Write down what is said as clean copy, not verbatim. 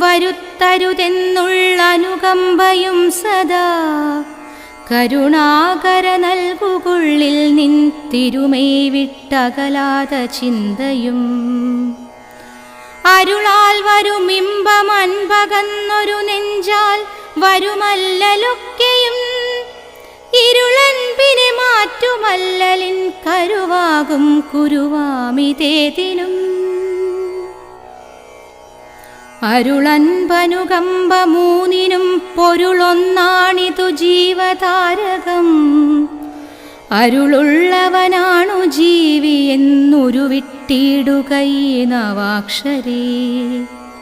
വരുത്തരുതെന്നുള്ള അനുകമ്പയും സദാ കരുണാകര നൽകുകുള്ളിൽ നിൻ തിരുമൈ വിട്ടകലാത ചിന്തയും അരുളാൽ വരുമിമ്പം അൻപകന്നൊരു നെഞ്ചാൽ വരുമല്ലലൊക്കെയും ഇരുളൻപിനെ മാറ്റുമല്ലലിൻ കരുവാകും കുരുവാമിതേതിനും അരുളൻപനുകമ്പ മൂന്നിനും പൊരുളൊന്നാണിതു ജീവതാരകം അരുളുള്ളവനാണു ജീവി എന്നുരുവിട്ടിടുകൈ നവാക്ഷരേ